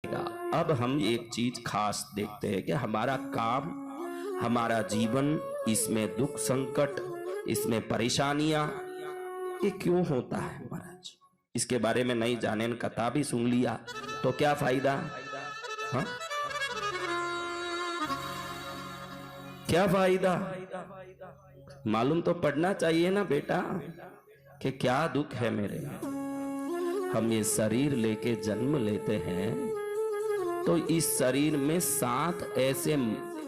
अब हम एक चीज खास देखते हैं कि हमारा काम, हमारा जीवन, इसमें दुख संकट, इसमें परेशानियां, ये क्यों होता है महाराज? इसके बारे में नहीं जाने, कथा भी सुन लिया तो क्या फायदा? हाँ, क्या फायदा? मालूम तो पड़ना चाहिए ना बेटा कि क्या दुख है मेरे में। हम ये शरीर लेके जन्म लेते हैं तो इस शरीर में 7 ऐसे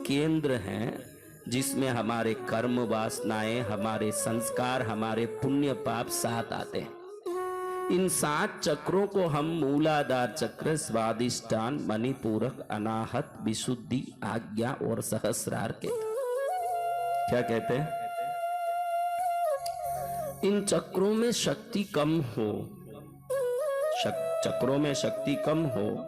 केंद्र हैं जिसमें हमारे कर्म वासनाएं, हमारे संस्कार, हमारे पुण्य पाप 7 आते हैं। इन 7 चक्रों को हम मूलाधार चक्र, स्वादिष्ठान, मणिपूरक, अनाहत, विशुद्धि, आज्ञा और सहस्रार कहते हैं। क्या कहते हैं? इन चक्रों में शक्ति कम हो, चक्रों में शक्ति कम हो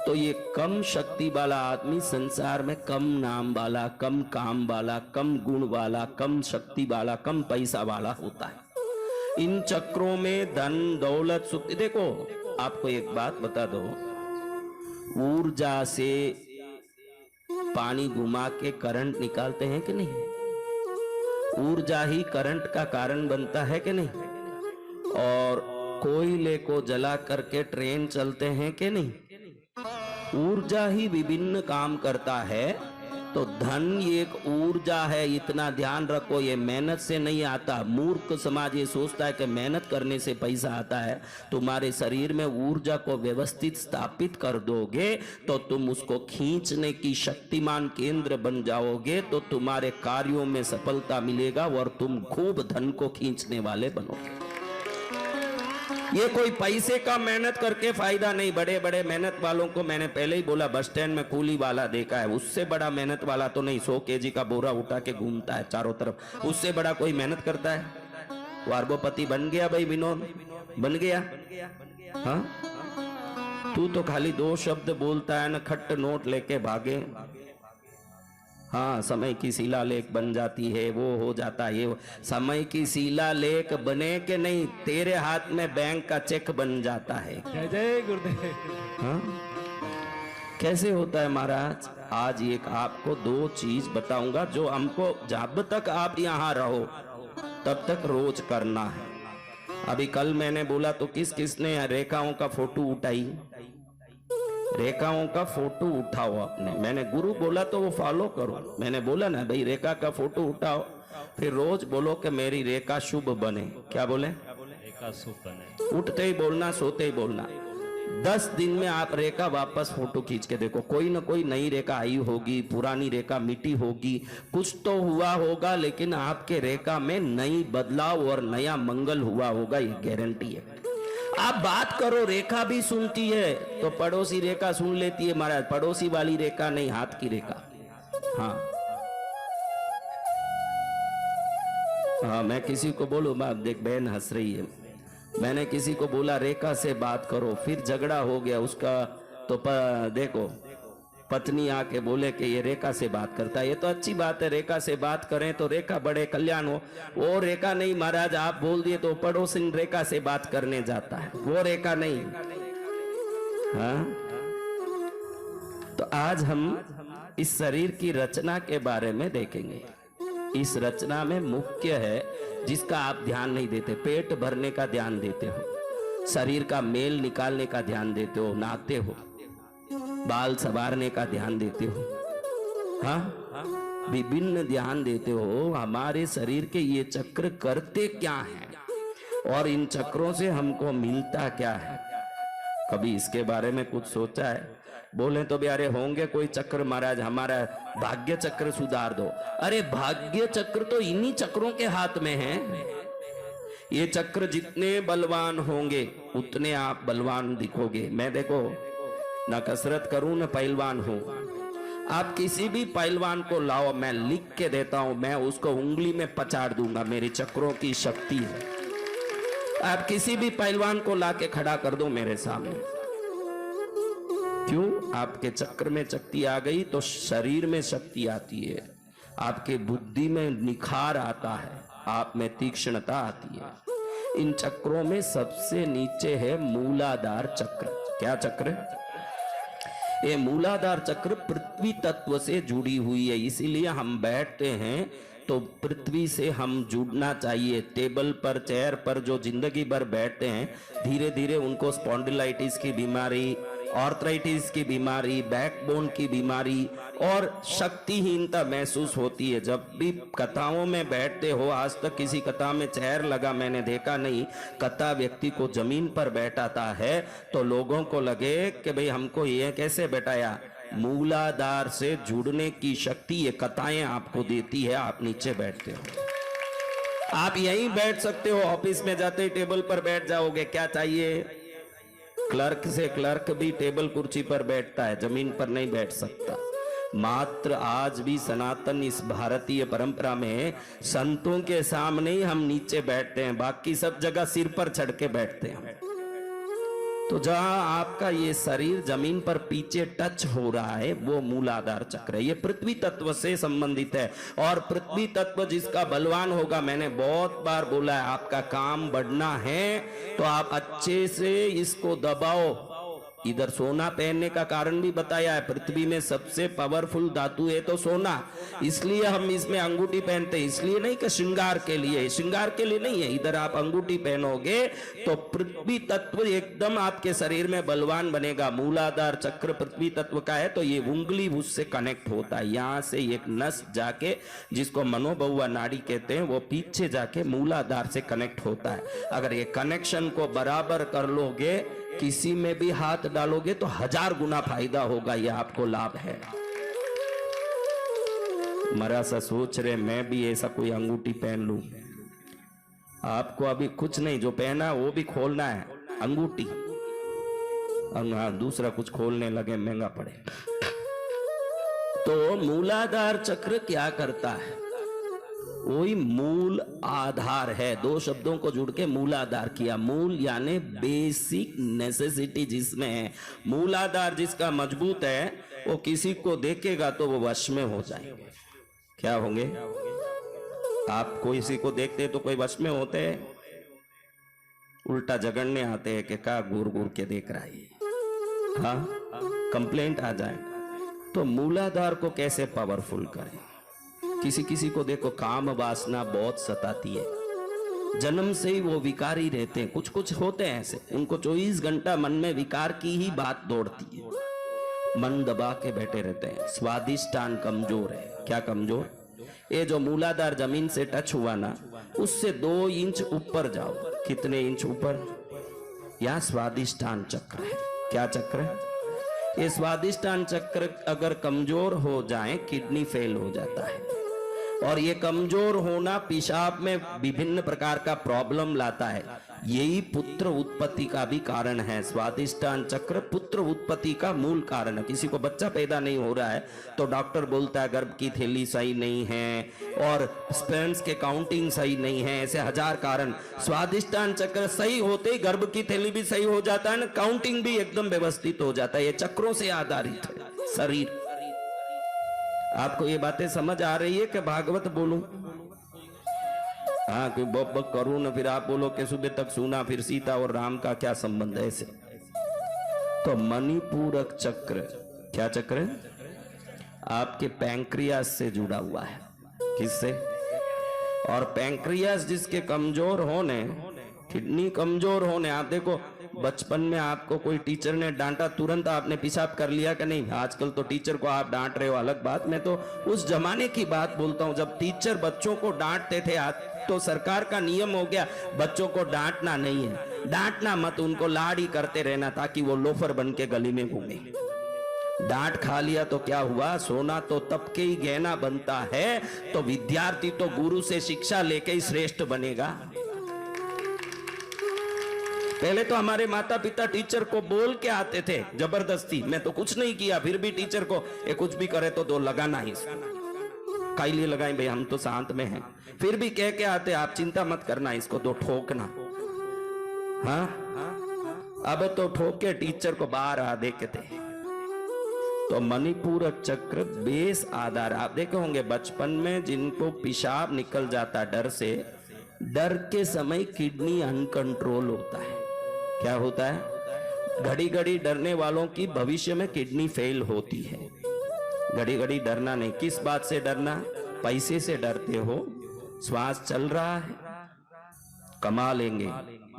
तो ये कम शक्ति वाला आदमी संसार में कम नाम वाला, कम काम वाला, कम गुण वाला, कम शक्ति वाला, कम पैसा वाला होता है। इन चक्रों में धन दौलत सुख, देखो आपको एक बात बता दो, ऊर्जा से पानी घुमा के करंट निकालते हैं कि नहीं? ऊर्जा ही करंट का कारण बनता है कि नहीं? और कोयले को जला करके ट्रेन चलते हैं कि नहीं? ऊर्जा ही विभिन्न काम करता है। तो धन एक ऊर्जा है, इतना ध्यान रखो, ये मेहनत से नहीं आता। मूर्ख समाज ये सोचता है कि मेहनत करने से पैसा आता है। तुम्हारे शरीर में ऊर्जा को व्यवस्थित स्थापित कर दोगे तो तुम उसको खींचने की शक्तिमान केंद्र बन जाओगे, तो तुम्हारे कार्यों में सफलता मिलेगा और तुम खूब धन को खींचने वाले बनोगे। ये कोई पैसे का मेहनत करके फायदा नहीं। बड़े बड़े मेहनत वालों को मैंने पहले ही बोला, बस स्टैंड में कूली वाला देखा है, उससे बड़ा मेहनत वाला तो नहीं। 100 केजी का बोरा उठा के घूमता है चारों तरफ, उससे बड़ा कोई मेहनत करता है? वो अरबोपति बन गया भाई, विनोद बन गया। हाँ, तू तो खाली 2 शब्द बोलता है ना, खट्ट नोट लेके भागे। हाँ, समय की शिलालेख बन जाती है, वो हो जाता है। ये समय की शिलालेख बने के नहीं, तेरे हाथ में बैंक का चेक बन जाता है। जय जय गुरुदेव। हाँ, कैसे होता है महाराज? आज एक आपको 2 चीज बताऊंगा जो हमको जब तक आप यहाँ रहो तब तक रोज करना है। अभी कल मैंने बोला तो किसने रेखाओं का फोटो उठाई? रेखाओं का फोटो उठाओ आपने। मैंने गुरु बोला तो वो फॉलो करो। मैंने बोला ना भाई, रेखा का फोटो उठाओ, फिर रोज बोलो कि मेरी रेखा शुभ बने। क्या बोले? रेखा शुभ बने। उठते ही बोलना, सोते ही बोलना। 10 दिन में आप रेखा वापस फोटो खींच के देखो, कोई ना कोई नई रेखा आई होगी, पुरानी रेखा मिटी होगी, कुछ तो हुआ होगा, लेकिन आपके रेखा में नई बदलाव और नया मंगल हुआ होगा, ये गारंटी है। आप बात करो, रेखा भी सुनती है तो पड़ोसी रेखा सुन लेती है महाराज, पड़ोसी वाली रेखा नहीं, हाथ की रेखा। हाँ हाँ, मैं किसी को बोलूं, देख बहन हंस रही है, मैंने किसी को बोला रेखा से बात करो, फिर झगड़ा हो गया उसका, तो देखो पत्नी आके बोले कि ये रेखा से बात करता है। ये तो अच्छी बात है, रेखा से बात करें तो रेखा बड़े कल्याण हो। वो रेखा नहीं महाराज, आप बोल दिए तो पड़ोसी रेखा से बात करने जाता है, वो रेखा नहीं। हाँ, तो आज हम इस शरीर की रचना के बारे में देखेंगे। इस रचना में मुख्य है जिसका आप ध्यान नहीं देते, पेट भरने का ध्यान देते हो, शरीर का मेल निकालने का ध्यान देते हो, नहाते हो, बाल संवारने का ध्यान देते हो, हाँ, विभिन्न ध्यान देते हो। हमारे शरीर के ये चक्र करते क्या हैं और इन चक्रों से हमको मिलता क्या है? कभी इसके बारे में कुछ सोचा है? बोले तो प्यारे होंगे कोई चक्र महाराज, हमारा भाग्य चक्र सुधार दो। अरे भाग्य चक्र तो इन्हीं चक्रों के हाथ में है। ये चक्र जितने बलवान होंगे उतने आप बलवान दिखोगे। मैं देखो ना कसरत करूं न पहलवान हूं, आप किसी भी पहलवान को लाओ, मैं लिख के देता हूं, मैं उसको उंगली में पचाड़ दूंगा, मेरी चक्रों की शक्ति है। आप किसी भी पहलवान को लाके खड़ा कर दो मेरे सामने, क्यों? आपके चक्र में शक्ति आ गई तो शरीर में शक्ति आती है, आपके बुद्धि में निखार आता है, आप में तीक्ष्णता आती है। इन चक्रों में सबसे नीचे है मूलाधार चक्र। क्या चक्र? ये मूलाधार चक्र पृथ्वी तत्व से जुड़ी हुई है, इसीलिए हम बैठते हैं तो पृथ्वी से हम जुड़ना चाहिए। टेबल पर, चेयर पर जो जिंदगी भर बैठते हैं, धीरे धीरे उनको स्पॉन्डिलाइटिस की बीमारी, आर्थराइटिस की बीमारी, बैकबोन की बीमारी और शक्तिहीनता महसूस होती है। जब भी कथाओं में बैठते हो, आज तक किसी कथा में चेयर लगा मैंने देखा नहीं, कथा व्यक्ति को जमीन पर बैठाता है तो लोगों को लगे कि भाई हमको ये कैसे बैठाया। मूलाधार से जुड़ने की शक्ति ये कथाएं आपको देती है। आप नीचे बैठते हो, आप यहीं बैठ सकते हो, ऑफिस में जाते ही टेबल पर बैठ जाओगे, क्या चाहिए। क्लर्क से क्लर्क भी टेबल कुर्सी पर बैठता है, जमीन पर नहीं बैठ सकता। मात्र आज भी सनातन इस भारतीय परंपरा में संतों के सामने ही हम नीचे बैठते हैं, बाकी सब जगह सिर पर चढ़ के बैठते हैं। तो जहां आपका ये शरीर जमीन पर पीछे टच हो रहा है वो मूलाधार चक्र है, ये पृथ्वी तत्व से संबंधित है। और पृथ्वी तत्व जिसका बलवान होगा, मैंने बहुत बार बोला है, आपका काम बढ़ना है तो आप अच्छे से इसको दबाओ। इधर सोना पहनने का कारण भी बताया है, पृथ्वी में सबसे पावरफुल धातु है तो सोना, इसलिए हम इसमें अंगूठी पहनते हैं। इसलिए नहीं कि श्रृंगार के लिए, श्रृंगार के लिए नहीं है। इधर आप अंगूठी पहनोगे तो पृथ्वी तत्व एकदम आपके शरीर में बलवान बनेगा। मूलाधार चक्र पृथ्वी तत्व का है तो ये उंगली उससे कनेक्ट होता है। यहां से एक नस जाके, जिसको मनोभवा नाड़ी कहते हैं, वो पीछे जाके मूलाधार से कनेक्ट होता है। अगर ये कनेक्शन को बराबर कर लोगे, किसी में भी हाथ डालोगे तो 1000 गुना फायदा होगा, ये आपको लाभ है। मरा सा सोच रहे मैं भी ऐसा कोई अंगूठी पहन लूं। आपको अभी कुछ नहीं, जो पहना वो भी खोलना है, अंगूठी। दूसरा कुछ खोलने लगे महंगा पड़े। तो मूलाधार चक्र क्या करता है? वही मूल आधार है। दो शब्दों को जुड़ के मूलाधार किया। मूल यानी बेसिक नेसेसिटी जिसमें है। मूलाधार जिसका मजबूत है वो किसी को देखेगा तो वो वश में हो जाएंगे। क्या होंगे? आप किसी को देखते तो कोई वश में होते हैं? उल्टा झगड़ने आते हैं कि क्या घूर घूर के देख रहा है। हाँ, कंप्लेंट आ जाए। तो मूलाधार को कैसे पावरफुल करें? किसी किसी को देखो काम वासना बहुत सताती है, जन्म से ही वो विकारी रहते हैं। कुछ कुछ होते हैं ऐसे, उनको 24 घंटा मन में विकार की ही बात दौड़ती है, मन दबा के बैठे रहते हैं। स्वादिष्टान कमजोर है। क्या कमजोर? ये जो मूलाधार जमीन से टच हुआ ना, उससे 2 इंच ऊपर जाओ। कितने इंच ऊपर? यह स्वादिष्टान चक्र है। क्या चक्र है? ये स्वादिष्टान चक्र अगर कमजोर हो जाए, किडनी फेल हो जाता है। और ये कमजोर होना पेशाब में विभिन्न प्रकार का प्रॉब्लम लाता है। यही पुत्र उत्पत्ति का भी कारण है। स्वादिष्टान चक्र पुत्र उत्पत्ति का मूल कारण है। किसी को बच्चा पैदा नहीं हो रहा है तो डॉक्टर बोलता है गर्भ की थैली सही नहीं है और स्पर्म्स के काउंटिंग सही नहीं है। ऐसे 1000 कारण। स्वादिष्टान चक्र सही होते ही गर्भ की थैली भी सही हो जाता है, काउंटिंग भी एकदम व्यवस्थित हो जाता है। ये चक्रों से आधारित है शरीर। आपको ये बातें समझ आ रही है कि भागवत बोलूं? हाँ, कोई बक बक करूं ना, फिर आप बोलो कि सुबह तक सुना, फिर सीता और राम का क्या संबंध है ऐसे। तो मणिपूरक चक्र, क्या चक्र है? आपके पैंक्रियास से जुड़ा हुआ है। किससे? और पैंक्रियास जिसके कमजोर होने, किडनी कमजोर होने, आप देखो बचपन में आपको कोई टीचर ने डांटा, तुरंत आपने पेशाब कर लिया कि नहीं? आजकल तो टीचर को आप डांट रहे हो अलग बात, मैं तो उस जमाने की बात बोलता हूं जब टीचर बच्चों को डांटते थे। आज तो सरकार का नियम हो गया बच्चों को डांटना नहीं है। डांटना मत, उनको लाड़ करते रहना ताकि वो लोफर बन के गली में घूमे। डांट खा लिया तो क्या हुआ? सोना तो तब के ही गहना बनता है। तो विद्यार्थी तो गुरु से शिक्षा लेके ही श्रेष्ठ बनेगा। पहले तो हमारे माता पिता टीचर को बोल के आते थे जबरदस्ती। मैं तो कुछ नहीं किया, फिर भी टीचर को ये कुछ भी करे तो 2 लगाना ही। काई लिए लगाएं भाई, हम तो शांत में हैं। फिर भी कह के आते आप चिंता मत करना, इसको 2 ठोकना। हाँ, अब तो ठोक के टीचर को बाहर आ देते थे। तो मणिपूरक चक्र बेस आधार। आप देखे होंगे बचपन में जिनको पेशाब निकल जाता डर से, डर के समय किडनी अनकंट्रोल होता है। क्या होता है? घड़ी घड़ी डरने वालों की भविष्य में किडनी फेल होती है। घड़ी घड़ी डरना नहीं। किस बात से डरना? पैसे से डरते हो, श्वास चल रहा है, कमा लेंगे,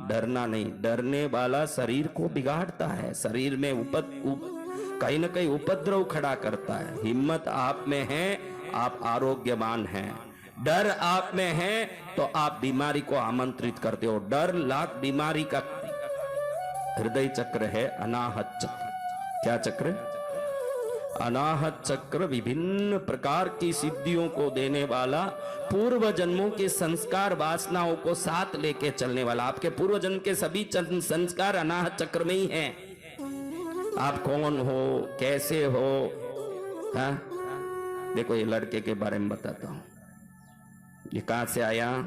डरना नहीं। डरने वाला शरीर को बिगाड़ता है, शरीर में कहीं ना कहीं उपद्रव खड़ा करता है। हिम्मत आप में है, आप आरोग्यवान हैं। डर आप में है तो आप बीमारी को आमंत्रित करते हो। डर लाख बीमारी का हृदय चक्र है, अनाहत चक्र। क्या चक्र? अनाहत चक्र विभिन्न प्रकार की सिद्धियों को देने वाला, पूर्व जन्मों के संस्कार वासनाओं को साथ लेके चलने वाला। आपके पूर्व जन्म के सभी संस्कार अनाहत चक्र में ही हैं। आप कौन हो, कैसे हो, हाँ? देखो ये लड़के के बारे में बताता हूं। ये कहां से आया?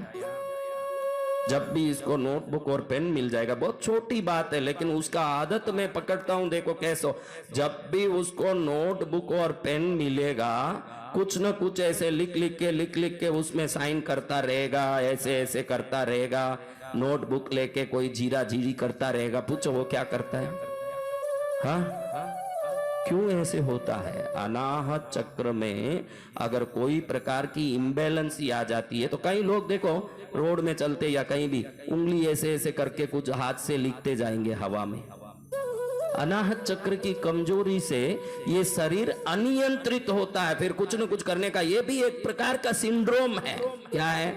जब भी इसको नोटबुक और पेन मिल जाएगा, बहुत छोटी बात है लेकिन उसका आदत मैं पकड़ता हूं। देखो कैसे, जब भी उसको नोटबुक और पेन मिलेगा, कुछ न कुछ ऐसे लिख लिख के उसमें साइन करता रहेगा, ऐसे ऐसे करता रहेगा। नोटबुक लेके कोई जीरा जीरी करता रहेगा। पूछो वो क्या करता है? हाँ, क्यों ऐसे होता है? अनाहत चक्र में अगर कोई प्रकार की इम्बैलेंसी आ जाती है तो कई लोग देखो रोड में चलते या कहीं भी उंगली ऐसे ऐसे करके कुछ हाथ से लिखते जाएंगे हवा में। अनाहत चक्र की कमजोरी से ये शरीर अनियंत्रित होता है। फिर कुछ न कुछ करने का ये भी एक प्रकार का सिंड्रोम है। क्या है?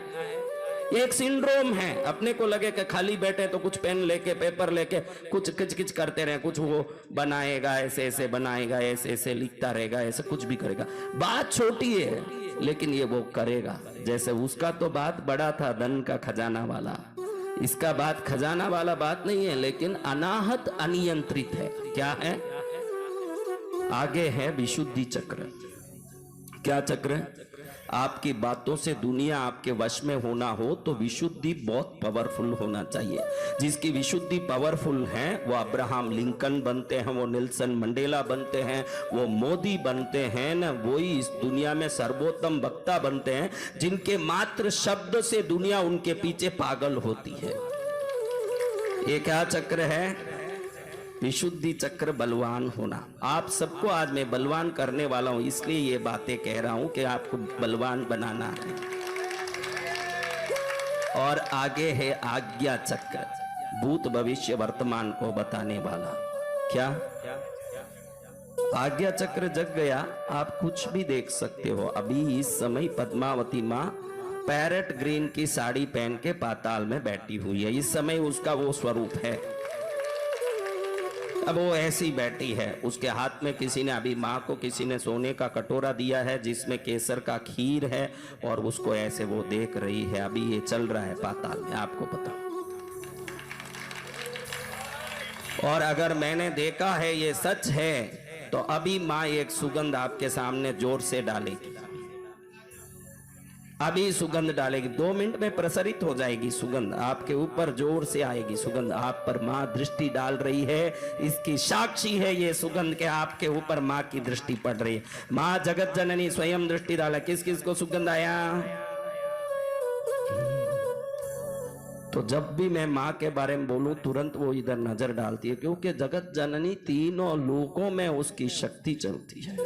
एक सिंड्रोम है। अपने को लगे कि खाली बैठे तो कुछ पेन लेके पेपर लेके कुछ किचकिच करते रहे, कुछ वो बनाएगा, ऐसे ऐसे बनाएगा, ऐसे ऐसे लिखता रहेगा, ऐसे कुछ भी करेगा। बात छोटी है लेकिन ये वो करेगा। जैसे उसका तो बात बड़ा था, धन का खजाना वाला। इसका बात खजाना वाला बात नहीं है लेकिन अनाहत अनियंत्रित है। क्या है? आगे है विशुद्धि चक्र। क्या चक्र? आपकी बातों से दुनिया आपके वश में होना हो तो विशुद्धि बहुत पावरफुल होना चाहिए। जिसकी विशुद्धि पावरफुल है वो अब्राहम लिंकन बनते हैं, वो नेल्सन मंडेला बनते हैं, वो मोदी बनते हैं ना, वही इस दुनिया में सर्वोत्तम वक्ता बनते हैं जिनके मात्र शब्द से दुनिया उनके पीछे पागल होती है। ये क्या चक्र है? विशुद्धि चक्र, बलवान होना। आप सबको आज मैं बलवान करने वाला हूं, इसलिए ये बातें कह रहा हूं कि आपको बलवान बनाना है। और आगे है आज्ञा चक्र, भूत भविष्य वर्तमान को बताने वाला। क्या? आज्ञा चक्र जग गया, आप कुछ भी देख सकते हो। अभी इस समय पद्मावती माँ पैरेट ग्रीन की साड़ी पहन के पाताल में बैठी हुई है। इस समय उसका वो स्वरूप है। अब वो ऐसी बैठी है, उसके हाथ में किसी ने, अभी माँ को किसी ने सोने का कटोरा दिया है जिसमें केसर का खीर है और उसको ऐसे वो देख रही है। अभी ये चल रहा है पाताल में, आपको पता। और अगर मैंने देखा है ये सच है तो अभी माँ एक सुगंध आपके सामने जोर से डालेगी। अभी सुगंध डालेगी, 2 मिनट में प्रसरित हो जाएगी सुगंध, आपके ऊपर जोर से आएगी सुगंध। आप पर माँ दृष्टि डाल रही है, इसकी साक्षी है ये सुगंध के आपके ऊपर माँ की दृष्टि पड़ रही है। माँ जगत जननी स्वयं दृष्टि डाला। किस किस को सुगंध आया? तो जब भी मैं माँ के बारे में बोलूं तुरंत वो इधर नजर डालती है, क्योंकि जगत जननी तीनों लोकों में उसकी शक्ति चलती है।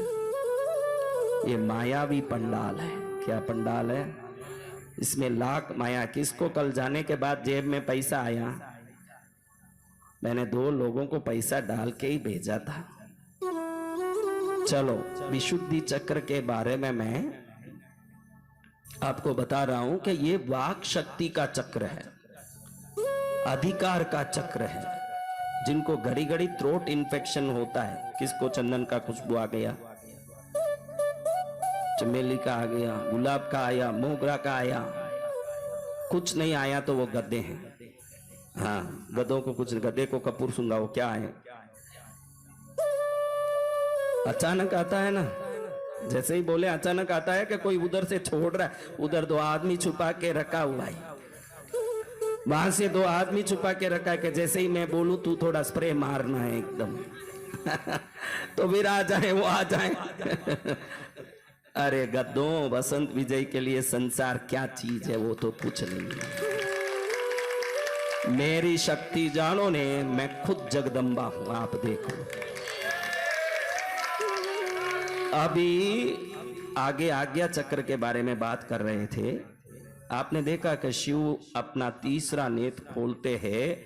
ये मायावी पंडाल है। क्या पंडाल है? इसमें लाख माया। किसको कल जाने के बाद जेब में पैसा आया? मैंने 2 लोगों को पैसा डाल के ही भेजा था। चलो, विशुद्धि चक्र के बारे में मैं आपको बता रहा हूं कि ये वाक शक्ति का चक्र है, अधिकार का चक्र है। जिनको घड़ी घड़ी थ्रोट इन्फेक्शन होता है, किसको चंदन का खुशबू आ गया, चमेली का आ गया, गुलाब का आया, मोगरा का आया, कुछ नहीं आया तो वो गद्दे हैं। हाँ, गधों को कुछ, गधे को कपूर सुंघाओ, क्या है? अचानक आता है ना, जैसे ही बोले अचानक आता है कि कोई उधर से छोड़ रहा है, उधर 2 आदमी छुपा के रखा हुआ है, वहां से 2 आदमी छुपा के रखा है कि जैसे ही मैं बोलूं तू थोड़ा स्प्रे मारना है एकदम तो फिर आ जाए, वो आ जाए अरे गद्दों, बसंत विजय के लिए संसार क्या चीज है वो तो कुछ नहीं है। मेरी शक्ति जानो ने, मैं खुद जगदम्बा हूं, आप देखो। अभी आगे आज्ञा चक्र के बारे में बात कर रहे थे। आपने देखा कि शिव अपना तीसरा नेत्र खोलते हैं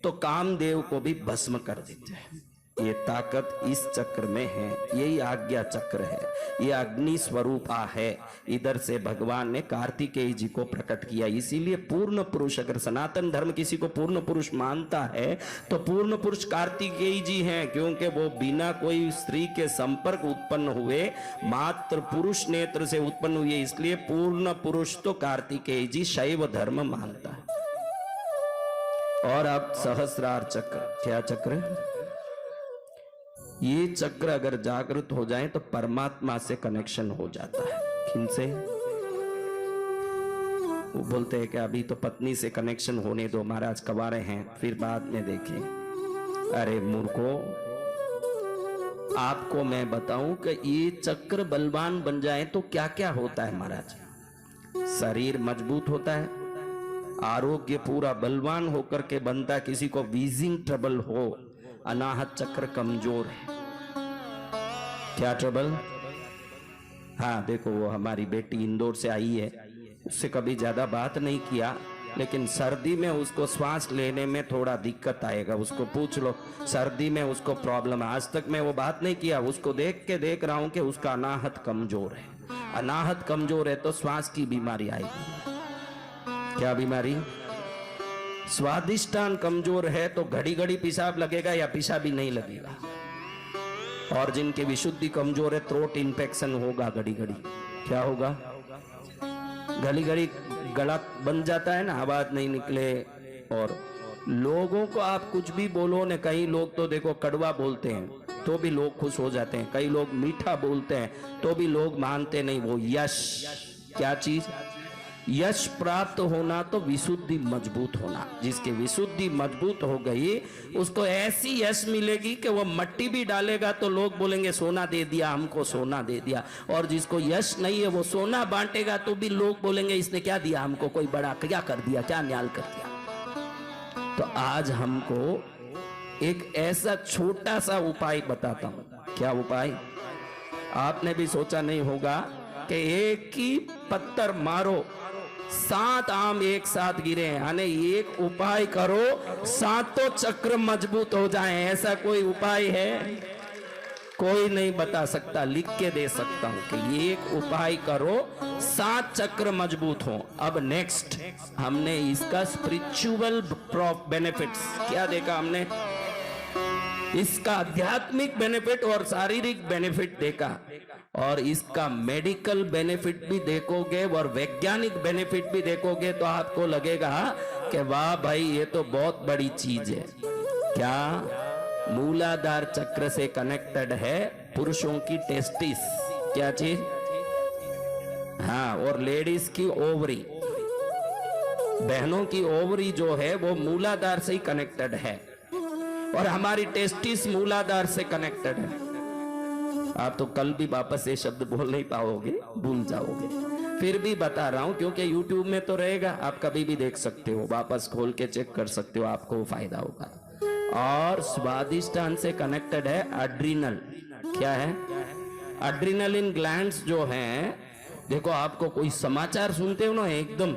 तो कामदेव को भी भस्म कर देते हैं। ये ताकत इस चक्र में है, यही आज्ञा चक्र है, ये अग्नि स्वरूपा है। इधर से भगवान ने कार्तिकेय जी को प्रकट किया। इसीलिए पूर्ण पुरुष, अगर सनातन धर्म किसी को पूर्ण पुरुष मानता है तो पूर्ण पुरुष कार्तिकेय जी हैं, क्योंकि वो बिना कोई स्त्री के संपर्क उत्पन्न हुए मात्र पुरुष नेत्र से उत्पन्न हुए, इसलिए पूर्ण पुरुष तो कार्तिकेय जी शैव धर्म मानता है। और अब सहस्रार चक्र, क्या चक्र? ये चक्र अगर जागृत हो जाए तो परमात्मा से कनेक्शन हो जाता है। किनसे? वो बोलते हैं कि अभी तो पत्नी से कनेक्शन होने दो महाराज, कवारे हैं, फिर बाद में देखें। अरे मूर्खो, आपको मैं बताऊं कि ये चक्र बलवान बन जाए तो क्या क्या होता है महाराज? शरीर मजबूत होता है, आरोग्य पूरा बलवान होकर के बनता। किसी को वीजिंग ट्रबल हो, अनाहत चक्र कमजोर है। क्या ट्रबल? हाँ देखो, वो हमारी बेटी इंदौर से आई है, उससे कभी ज्यादा बात नहीं किया, लेकिन सर्दी में उसको श्वास लेने में थोड़ा दिक्कत आएगा। उसको पूछ लो, सर्दी में उसको प्रॉब्लम है। आज तक मैं वो बात नहीं किया, उसको देख के देख रहा हूं कि उसका अनाहत कमजोर है। अनाहत कमजोर है तो श्वास की बीमारी आएगी। क्या बीमारी? स्वादिष्टान कमजोर है तो घड़ी घड़ी पेशाब लगेगा या पेशाब भी नहीं लगेगा। और जिनके विशुद्धि कमजोर है, थ्रोट इन्फेक्शन होगा घड़ी घड़ी। क्या होगा? घड़ी घड़ी गला बन जाता है ना, आवाज नहीं निकले। और लोगों को आप कुछ भी बोलो न, कई लोग तो देखो कड़वा बोलते हैं तो भी लोग खुश हो जाते हैं, कई लोग मीठा बोलते हैं तो भी लोग मानते नहीं। वो यश, क्या चीज? यश प्राप्त होना तो विशुद्धि मजबूत होना। जिसकी विशुद्धि मजबूत हो गई उसको ऐसी यश मिलेगी कि वो मट्टी भी डालेगा तो लोग बोलेंगे सोना दे दिया हमको, सोना दे दिया। और जिसको यश नहीं है वो सोना बांटेगा तो भी लोग बोलेंगे इसने क्या दिया हमको, कोई बड़ा क्या कर दिया, क्या न्याल कर दिया। तो आज हमको एक ऐसा छोटा सा उपाय बताता हूं। क्या उपाय? आपने भी सोचा नहीं होगा कि एक ही पत्थर मारो 7 आम एक साथ गिरे, यानी एक उपाय करो 7 चक्र मजबूत हो जाएं। ऐसा कोई उपाय है? कोई नहीं बता सकता। लिख के दे सकता हूं कि एक उपाय करो 7 चक्र मजबूत हो। अब नेक्स्ट हमने इसका स्पिरिचुअल बेनिफिट्स क्या देखा? हमने इसका आध्यात्मिक बेनिफिट और शारीरिक बेनिफिट देखा, और इसका मेडिकल बेनिफिट भी देखोगे और वैज्ञानिक बेनिफिट भी देखोगे तो आपको लगेगा कि वाह भाई ये तो बहुत बड़ी चीज है। क्या? मूलाधार चक्र से कनेक्टेड है पुरुषों की टेस्टिस। क्या चीज? हाँ, और लेडीज की ओवरी, बहनों की ओवरी जो है वो मूलाधार से ही कनेक्टेड है, और हमारी टेस्टिस मूलाधार से कनेक्टेड है। आप तो कल भी वापस ये शब्द बोल नहीं पाओगे, भूल जाओगे। फिर भी बता रहा हूं क्योंकि YouTube में तो रहेगा, आप कभी भी देख सकते हो, वापस खोल के चेक कर सकते हो, आपको फायदा होगा। और स्वादिष्टान से कनेक्टेड है एड्रिनल। क्या है? एड्रिनलिन ग्लैंड्स जो हैं, देखो आपको कोई समाचार सुनते हो ना एकदम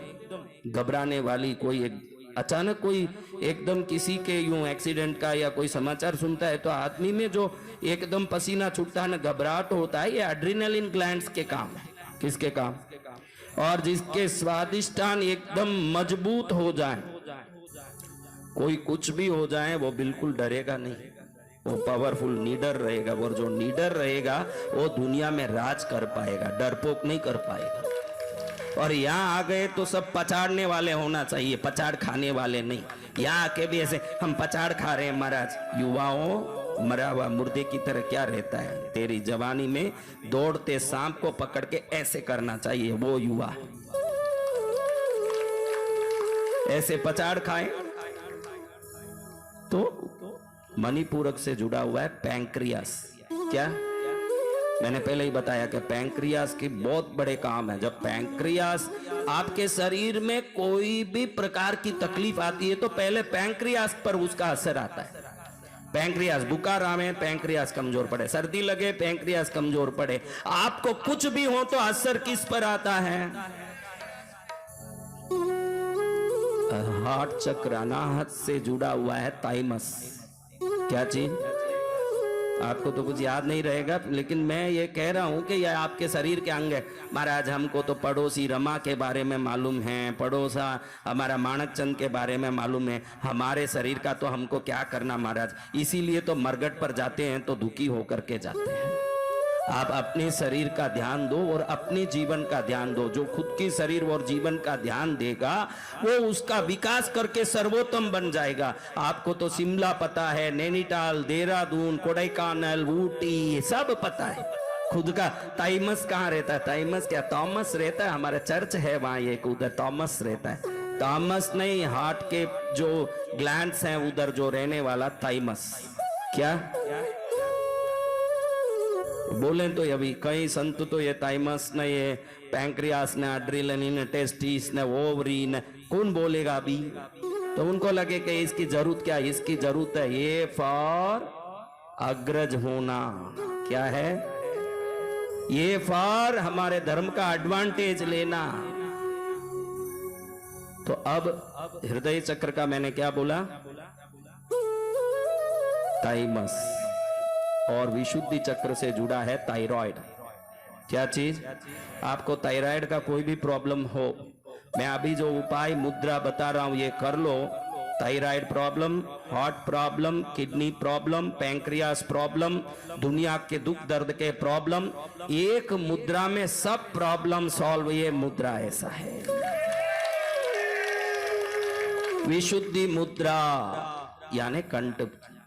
घबराने वाली, कोई अचानक कोई एकदम किसी के यूं एक्सीडेंट का या कोई समाचार सुनता है तो आदमी में जो एकदम पसीना छूटता है ना, घबराहट होता है, ये एड्रिनलिन ग्लैंड्स के काम है। किसके काम? और जिसके स्वादिष्टान एकदम मजबूत हो जाए, कोई कुछ भी हो जाए वो बिल्कुल डरेगा नहीं, वो पावरफुल नीडर रहेगा। और जो नीडर रहेगा वो दुनिया में राज कर पाएगा, डरपोक नहीं कर पाएगा। और यहाँ आ गए तो सब पचाड़ने वाले होना चाहिए, पचाड़ खाने वाले नहीं। यहाँ आके भी ऐसे हम पचाड़ खा रहे हैं महाराज। युवाओं, मरा हुआ मुर्दे की तरह क्या रहता है? तेरी जवानी में दौड़ते सांप को पकड़ के ऐसे करना चाहिए, वो युवा ऐसे पचाड़ खाए। तो मणिपूरक से जुड़ा हुआ है पैंक्रियास। क्या? मैंने पहले ही बताया कि पैंक्रियास की बहुत बड़े काम है। जब पैंक्रियास आपके शरीर में कोई भी प्रकार की तकलीफ आती है तो पहले पैंक्रियास पर उसका असर आता है। पैंक्रियास बुखार आवे, पैंक्रियास कमजोर पड़े, सर्दी लगे, पैंक्रियास कमजोर पड़े, आपको कुछ भी हो तो असर किस पर आता है? हार्ट चक्र, अनाहत से जुड़ा हुआ है थाइमस। क्या चीज? आपको तो कुछ याद नहीं रहेगा, लेकिन मैं ये कह रहा हूं कि यह आपके शरीर के अंग है। महाराज हमको तो पड़ोसी रमा के बारे में मालूम है, पड़ोसा हमारा माणक चंद के बारे में मालूम है, हमारे शरीर का तो हमको क्या करना महाराज। इसीलिए तो मरगट पर जाते हैं तो दुखी होकर के जाते हैं। आप अपने शरीर का ध्यान दो और अपने जीवन का ध्यान दो। जो खुद के शरीर और जीवन का ध्यान देगा वो उसका विकास करके सर्वोत्तम बन जाएगा। आपको तो शिमला पता है, नैनीताल, देहरादून, कोडाईकनाल, ऊटी सब पता है। खुद का थाइमस कहाँ रहता है? थाइमस क्या, थॉमस रहता है। हमारा चर्च है वहां, एक उधर थॉमस रहता है। थॉमस नहीं, हार्ट के जो ग्लैंड्स हैं उधर जो रहने वाला थाइमस। क्या बोले तो अभी कई संत तो ये थाइमस ने, ये पैंक्रियास ने, एड्रेनालिन ने, टेस्टिस ने, ओवरी ने, कौन बोलेगा अभी? तो उनको लगे कि इसकी जरूरत क्या, इसकी जरूरत है ये फॉर अग्रज होना। क्या है ये? फॉर हमारे धर्म का एडवांटेज लेना। तो अब हृदय चक्र का मैंने क्या बोला? थाइमस। और विशुद्धि चक्र से जुड़ा है थायराइड। क्या चीज? आपको थायराइड का कोई भी प्रॉब्लम हो, मैं अभी जो उपाय मुद्रा बता रहा हूं ये कर लो। Thyroid problem, heart problem, kidney problem, pancreas problem, दुनिया के दुख दर्द के प्रॉब्लम, एक मुद्रा में सब प्रॉब्लम सॉल्व। ये मुद्रा ऐसा है, विशुद्धि मुद्रा, यानी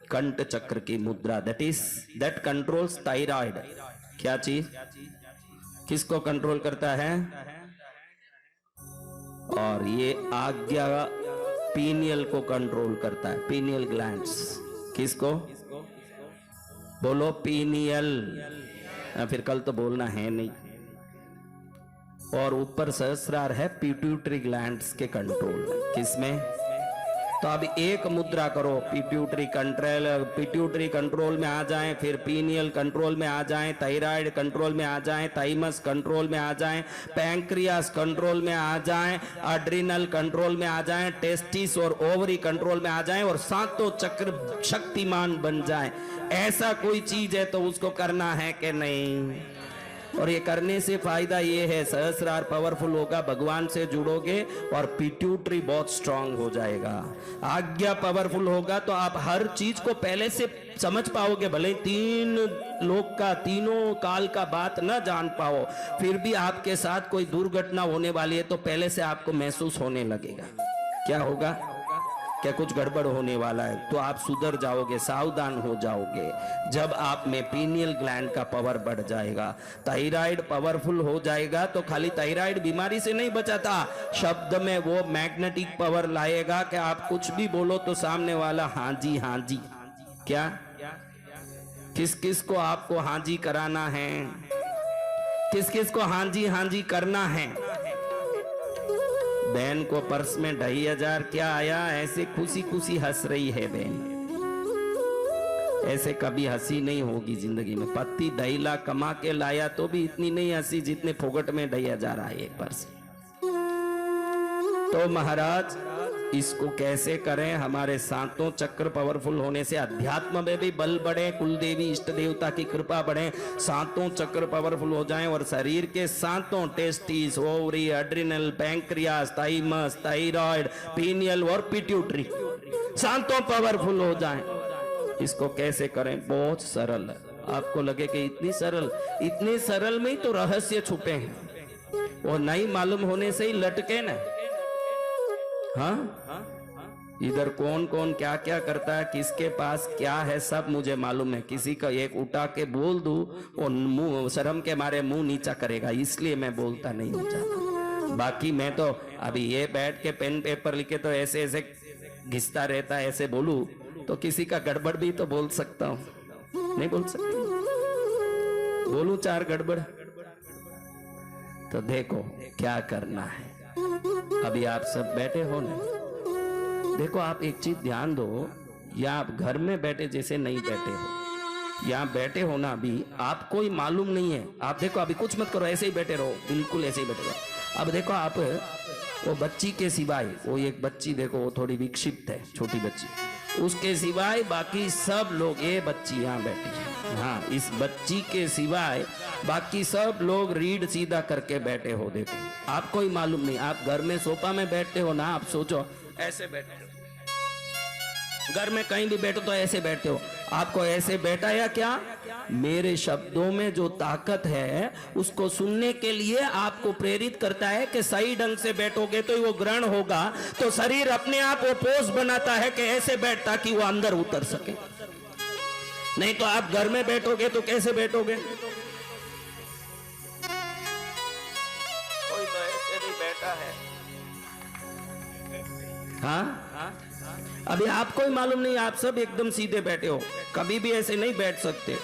कंठ चक्र की मुद्रा। That controls thyroid. क्या चीज? किसको कंट्रोल करता है? और ये आज्ञा पीनियल को कंट्रोल करता है, पीनियल ग्लैंड्स। किसको बोलो? पीनियल। फिर कल तो बोलना है नहीं। और ऊपर सहस्रार है पिट्यूटरी ग्लैंड्स के कंट्रोल में। किसमें? तो अब एक मुद्रा करो, पिट्यूटरी कंट्रोल में आ जाएं, फिर पीनियल कंट्रोल में आ जाएं, थायराइड कंट्रोल में आ जाएं, थाइमस कंट्रोल में आ जाएं, पैंक्रियास कंट्रोल में आ जाएं, एड्रिनल कंट्रोल में आ जाएं, टेस्टिस और ओवरी कंट्रोल में आ जाएं और सातों चक्र शक्तिमान बन जाएं। ऐसा कोई चीज है तो उसको करना है कि नहीं? और ये करने से फायदा ये है, सहस्रार पावरफुल होगा, भगवान से जुड़ोगे और पिट्यूटरी बहुत स्ट्रांग हो जाएगा। आज्ञा पावरफुल होगा तो आप हर चीज को पहले से समझ पाओगे। भले तीन लोक का, तीनों काल का बात न जान पाओ, फिर भी आपके साथ कोई दुर्घटना होने वाली है तो पहले से आपको महसूस होने लगेगा। क्या होगा? क्या कुछ गड़बड़ होने वाला है तो आप सुधर जाओगे, सावधान हो जाओगे। जब आप में पीनियल ग्लैंड का पावर बढ़ जाएगा, थायराइड पावरफुल हो जाएगा तो खाली थायराइड बीमारी से नहीं बचाता, शब्द में वो मैग्नेटिक पावर लाएगा कि आप कुछ भी बोलो तो सामने वाला हाँ जी हाँ जी। क्या? किस किस को आपको हाँ जी कराना है? किस किस को हाँ जी करना है? बहन को पर्स में 2,500 क्या आया, ऐसे खुशी खुशी हंस रही है बहन। ऐसे कभी हंसी नहीं होगी जिंदगी में। पति 2.5 लाख कमा के लाया तो भी इतनी नहीं हंसी जितने फोगट में 2,500 आए एक पर्स। तो महाराज इसको कैसे करें? हमारे सातों चक्र पावरफुल होने से अध्यात्म में भी बल बढ़े, कुल देवी इष्ट देवता की कृपा बढ़े, सातों चक्र पावरफुल हो जाएं और शरीर के सातों testis, ovary, adrenal, pancreas, thymus, thyroid, pineal और पिट्यूटरी सातों पावरफुल हो जाएं। इसको कैसे करें? बहुत सरल है। आपको लगे कि इतनी सरल में ही तो रहस्य छुपे हैं, वो नहीं मालूम होने से ही लटके ना। हाँ, इधर कौन कौन क्या क्या करता है, किसके पास क्या है, सब मुझे मालूम है। किसी का एक उठा के बोल दूं वो मुंह शर्म के मारे मुंह नीचा करेगा, इसलिए मैं बोलता नहीं हूं ज्यादा। बाकी मैं तो अभी ये बैठ के पेन पेपर लिखे तो ऐसे ऐसे घिसता रहता है, ऐसे बोलूं तो किसी का गड़बड़ भी तो बोल सकता हूं, नहीं बोल सकता। बोलूं 4 गड़बड़? तो देखो क्या करना है। अभी आप सब बैठे हो ना, देखो आप एक चीज ध्यान दो, या आप घर में बैठे जैसे नहीं बैठे हो, यहाँ बैठे हो ना, अभी आपको ही मालूम नहीं है। आप देखो अभी कुछ मत करो, ऐसे ही बैठे रहो, बिल्कुल ऐसे ही बैठे रहो। अब देखो आप, वो बच्ची के सिवाय, वो एक बच्ची देखो, वो थोड़ी विक्षिप्त है, छोटी बच्ची, उसके सिवाय बाकी सब लोग, ये बच्ची यहाँ बैठी है, हाँ, इस बच्ची के सिवाय बाकी सब लोग रीढ़ सीधा करके बैठे हो। देखो आपको ही मालूम नहीं, आप घर में सोफा में बैठते हो ना, आप सोचो ऐसे बैठे हो, घर में कहीं भी बैठो तो ऐसे बैठते हो, आपको ऐसे बैठा या क्या? मेरे शब्दों में जो ताकत है उसको सुनने के लिए आपको प्रेरित करता है कि सही ढंग से बैठोगे तो वो ग्रहण होगा। तो शरीर अपने आप वो पोज बनाता है कि ऐसे बैठ, ताकि वो अंदर उतर सके। नहीं तो आप घर में बैठोगे तो कैसे बैठोगे? कोई तो ऐसे भी बैठा है, हाँ? अभी आपको ही मालूम नहीं, आप सब एकदम सीधे बैठे हो, कभी भी ऐसे नहीं बैठ सकते।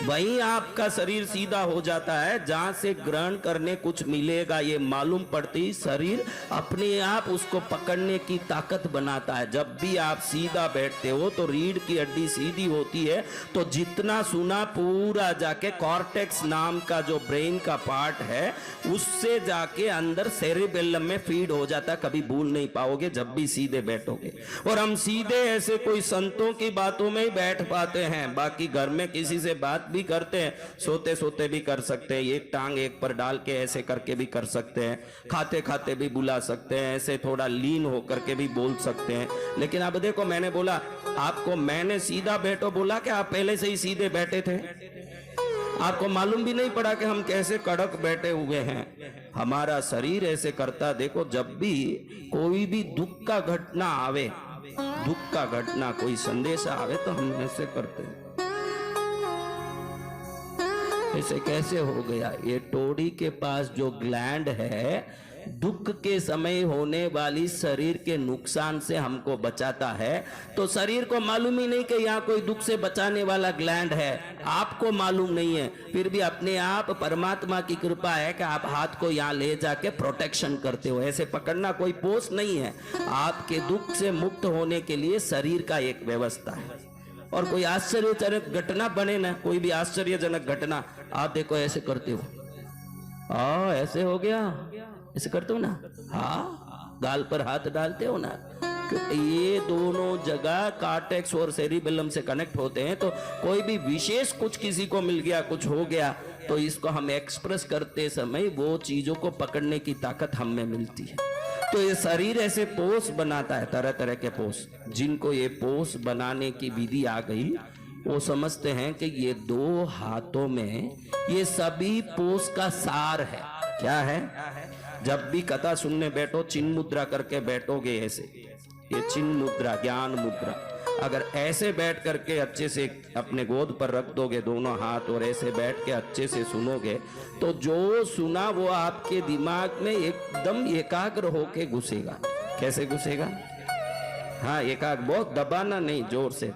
वहीं आपका शरीर सीधा हो जाता है जहां से ग्रहण करने कुछ मिलेगा ये मालूम पड़ती, शरीर अपने आप उसको पकड़ने की ताकत बनाता है। जब भी आप सीधा बैठते हो तो रीढ़ की हड्डी सीधी होती है, तो जितना सुना पूरा जाके कॉर्टेक्स नाम का जो ब्रेन का पार्ट है उससे जाके अंदर सेरिबेलम में फीड हो जाता है। कभी भूल नहीं पाओगे जब भी सीधे बैठोगे। और हम सीधे ऐसे कोई संतों की बातों में ही बैठ पाते हैं, बाकी घर में किसी से बात भी करते हैं, सोते सोते भी कर सकते हैं, एक टांग एक पर डाल के ऐसे करके भी कर सकते हैं, खाते खाते भी बुला सकते हैं, ऐसे थोड़ा लीन होकर के भी बोल सकते हैं। लेकिन अब देखो, मैंने बोला आपको, मैंने सीधा बैठो बोला कि आप पहले से ही सीधे बैठे थे? आपको मालूम भी नहीं पड़ा कि हम कैसे कड़क बैठे हुए हैं। हमारा शरीर ऐसे करता। देखो जब भी कोई भी दुख का घटना आवे, दुख का घटना कोई संदेशा आवे तो हम ऐसे करते हैं। ऐसे कैसे हो गया? ये टोड़ी के पास जो ग्लैंड है दुख के समय होने वाली शरीर के नुकसान से हमको बचाता है। तो शरीर को मालूम ही नहीं कि यहाँ कोई दुख से बचाने वाला ग्लैंड है, आपको मालूम नहीं है, फिर भी अपने आप परमात्मा की कृपा है कि आप हाथ को यहाँ ले जाके प्रोटेक्शन करते हो। ऐसे पकड़ना कोई पोस्ट नहीं है, आपके दुख से मुक्त होने के लिए शरीर का एक व्यवस्था है। और कोई आश्चर्यजनक घटना बने ना, कोई भी आश्चर्यजनक घटना, आप देखो ऐसे करते हो, ऐसे हो गया, ऐसे करते हो ना, हाँ, गाल पर हाथ डालते हो ना, क्योंकि ये दोनों जगह कॉर्टेक्स और सेरिबेलम से कनेक्ट होते हैं। तो कोई भी विशेष कुछ किसी को मिल गया, कुछ हो गया, तो इसको हम एक्सप्रेस करते समय वो चीजों को पकड़ने की ताकत हम में मिलती है। तो ये शरीर ऐसे पोष बनाता है, तरह तरह के पोष। जिनको ये पोष बनाने की विधि आ गई वो समझते हैं कि ये 2 हाथों में ये सभी पोष का सार है। क्या है? जब भी कथा सुनने बैठो चिन्ह मुद्रा करके बैठोगे, ऐसे ये चिन्ह मुद्रा, ज्ञान मुद्रा, अगर ऐसे बैठ करके अच्छे से अपने गोद पर रख दोगे दोनों हाथ और ऐसे बैठ के अच्छे से सुनोगे तो जो सुना वो आपके दिमाग में एकदम एकाग्र होके घुसेगा। कैसे घुसेगा? हाँ, एकाग्र, बहुत दबाना नहीं, जोर से,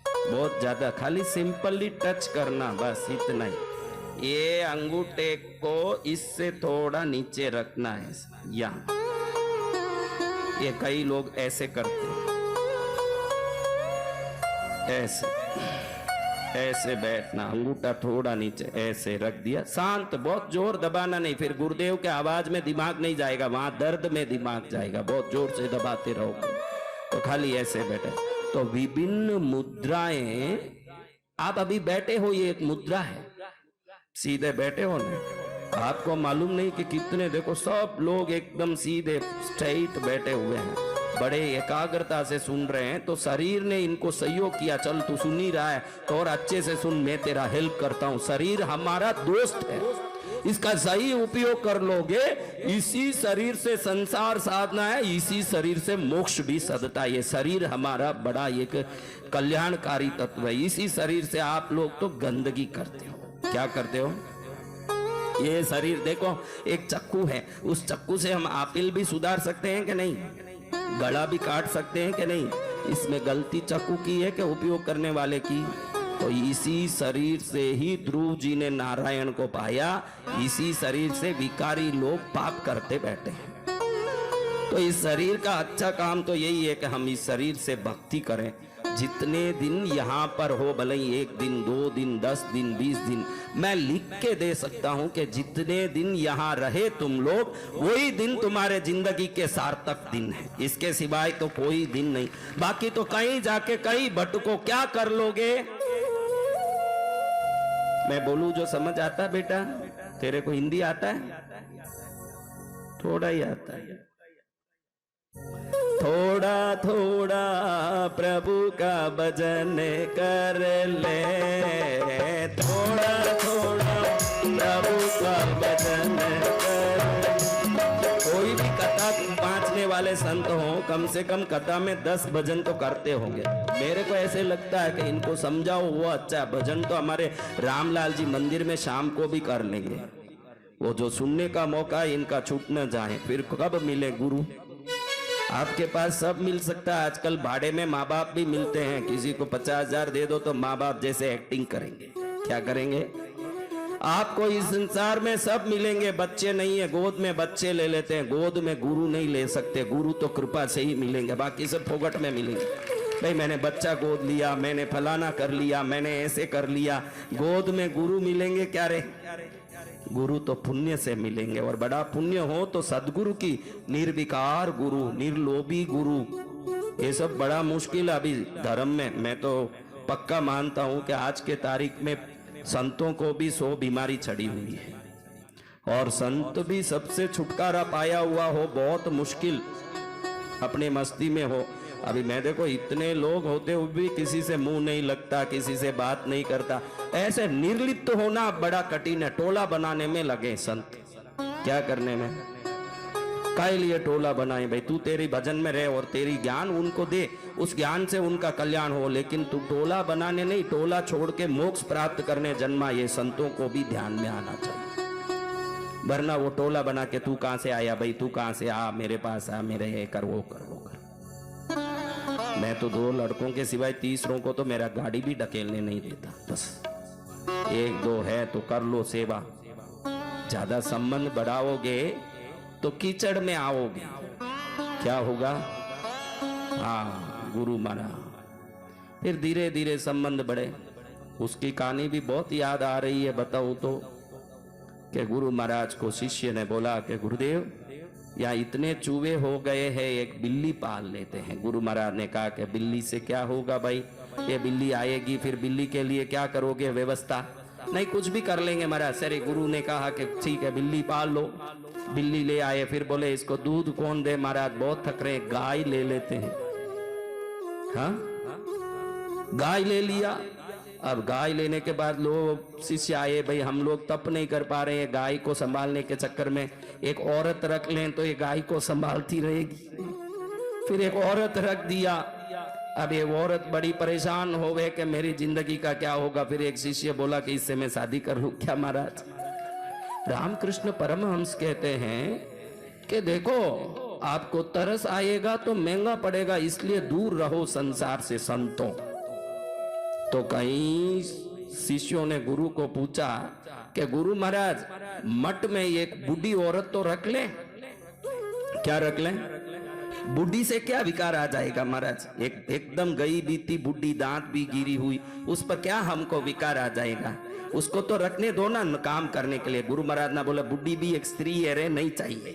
बहुत ज्यादा, खाली सिंपली टच करना, बस इतना ही। ये अंगूठे को इससे थोड़ा नीचे रखना है, यहाँ। ये कई लोग ऐसे करते हैं, ऐसे ऐसे बैठना, अंगूठा थोड़ा नीचे ऐसे रख दिया, शांत, बहुत जोर दबाना नहीं, फिर गुरुदेव के आवाज में दिमाग नहीं जाएगा, वहां दर्द में दिमाग जाएगा, बहुत जोर से दबाते रहोगे। तो खाली ऐसे बैठे। तो विभिन्न मुद्राएं, आप अभी बैठे हो, ये एक मुद्रा है, सीधे बैठे हो ना, आपको मालूम नहीं कि कितने, देखो सब लोग एकदम सीधे स्ट्रेट बैठे हुए हैं, बड़े एकाग्रता से सुन रहे हैं। तो शरीर ने इनको सहयोग किया, चल तू सुन ही रहा है तो और अच्छे से सुन, मैं तेरा हेल्प करता हूं। शरीर हमारा दोस्त है, इसका सही उपयोग कर लोगे, इसी शरीर से संसार साधना है, इसी शरीर से मोक्ष भी सदता है। ये शरीर हमारा बड़ा एक कल्याणकारी तत्व है। इसी शरीर से आप लोग तो गंदगी करते हो। क्या करते हो? ये शरीर देखो, एक चक्कू है, उस चक्कू से हम आपिल भी सुधार सकते हैं कि नहीं? गला भी काट सकते हैं कि नहीं? इसमें गलती चक्कू की है कि उपयोग करने वाले की? तो इसी शरीर से ही ध्रुव जी ने नारायण को पाया, इसी शरीर से विकारी लोग पाप करते बैठे हैं। तो इस शरीर का अच्छा काम तो यही है कि हम इस शरीर से भक्ति करें। जितने दिन यहाँ पर हो, भले ही 1 दिन 2 दिन 10 दिन 20 दिन, मैं लिख के दे सकता हूं कि जितने दिन यहाँ रहे तुम लोग, वही दिन तुम्हारे जिंदगी के सार्थक दिन है। इसके सिवाय तो कोई दिन नहीं। बाकी तो कहीं जाके कहीं भटको, क्या कर लोगे? मैं बोलूं जो समझ आता है बेटा? तेरे को हिंदी आता है? थोड़ा ही आता है। थोड़ा थोड़ा प्रभु का भजन कर ले, थोड़ा थोड़ा प्रभु का भजन कर। कोई भी कथा बांचने वाले संत हो, कम से कम कथा में 10 भजन तो करते होंगे। मेरे को ऐसे लगता है कि इनको समझाओ वो अच्छा। भजन तो हमारे रामलाल जी मंदिर में शाम को भी कर लेंगे। वो जो सुनने का मौका इनका छूट न जाए, फिर कब मिले गुरु? आपके पास सब मिल सकता है। आजकल भाड़े में माँ बाप भी मिलते हैं। किसी को 50,000 दे दो तो माँ बाप जैसे एक्टिंग करेंगे। क्या करेंगे? आपको इस संसार में सब मिलेंगे। बच्चे नहीं है, गोद में बच्चे ले लेते हैं। गोद में गुरु नहीं ले सकते। गुरु तो कृपा से ही मिलेंगे, बाकी सब फोगट में मिलेंगे। भाई मैंने बच्चा गोद लिया, मैंने फलाना कर लिया, मैंने ऐसे कर लिया। गोद में गुरु मिलेंगे क्या रे? गुरु तो पुण्य से मिलेंगे, और बड़ा पुण्य हो तो सदगुरु की, निर्विकार गुरु, निर्लोभी गुरु। ये सब बड़ा मुश्किल अभी धर्म में। मैं तो पक्का मानता हूं कि आज के तारीख में संतों को भी 100 बीमारी चढ़ी हुई है, और संत भी सबसे छुटकारा पाया हुआ हो, बहुत मुश्किल अपने मस्ती में हो। अभी मैं देखो इतने लोग होते हुए भी किसी से मुंह नहीं लगता, किसी से बात नहीं करता। ऐसे निर्लिप्त होना बड़ा कठिन है। टोला बनाने में लगे संत। क्या करने में? काहे लिए टोला बनाए? भाई तू तेरी भजन में रहे और तेरी ज्ञान उनको दे, उस ज्ञान से उनका कल्याण हो। लेकिन तू टोला बनाने नहीं, टोला छोड़ के मोक्ष प्राप्त करने जन्मा। ये संतों को भी ध्यान में आना चाहिए। वरना वो टोला बना के तू कहां से आया भाई, तू कहां से आ, मेरे पास आ, मेरे ये कर वो कर वो कर। मैं तो 2 लड़कों के सिवाय तीसरों को तो मेरा गाड़ी भी ढकेलने नहीं देता। बस 1-2 है तो कर लो सेवा। ज्यादा संबंध बढ़ाओगे तो कीचड़ में आओगे। क्या होगा? हाँ, गुरु माना। फिर धीरे धीरे संबंध बढ़े। उसकी कहानी भी बहुत याद आ रही है, बताऊं तो, कि गुरु महाराज को शिष्य ने बोला कि गुरुदेव यहाँ इतने चूहे हो गए हैं, एक बिल्ली पाल लेते हैं। गुरु महाराज ने कहा कि बिल्ली से क्या होगा भाई? ये बिल्ली आएगी, फिर बिल्ली के लिए क्या करोगे व्यवस्था? नहीं, कुछ भी कर लेंगे महाराज। सर गुरु ने कहा कि ठीक है बिल्ली पाल लो। बिल्ली ले आए। फिर बोले इसको दूध कौन दे? महाराज बहुत थक रहे, गाय ले लेते हैं। हाँ, गाय ले लिया। अब गाय लेने के बाद लोग शिष्य आए, भाई हम लोग तप नहीं कर पा रहे हैं, गाय को संभालने के चक्कर में एक औरत रख लें तो ये गाय को संभालती रहेगी। फिर एक औरत रख दिया। अब ये औरत बड़ी परेशान हो गए कि मेरी जिंदगी का क्या होगा। फिर एक शिष्य बोला कि इससे मैं शादी कर लूं क्या महाराज? रामकृष्ण परमहंस कहते हैं कि देखो आपको तरस आएगा तो महंगा पड़ेगा, इसलिए दूर रहो संसार से संतों। तो कई शिष्यों ने गुरु को पूछा कि गुरु महाराज मठ में एक बूढ़ी औरत तो रख ले। क्या रख ले? बूढ़ी से क्या विकार आ जाएगा महाराज? एकदम गई बीती बूढ़ी, दांत भी गिरी हुई, उस पर क्या हमको विकार आ जाएगा? उसको तो रखने दो ना काम करने के लिए। गुरु महाराज ना बोले बूढ़ी भी एक स्त्री है रे, नहीं चाहिए।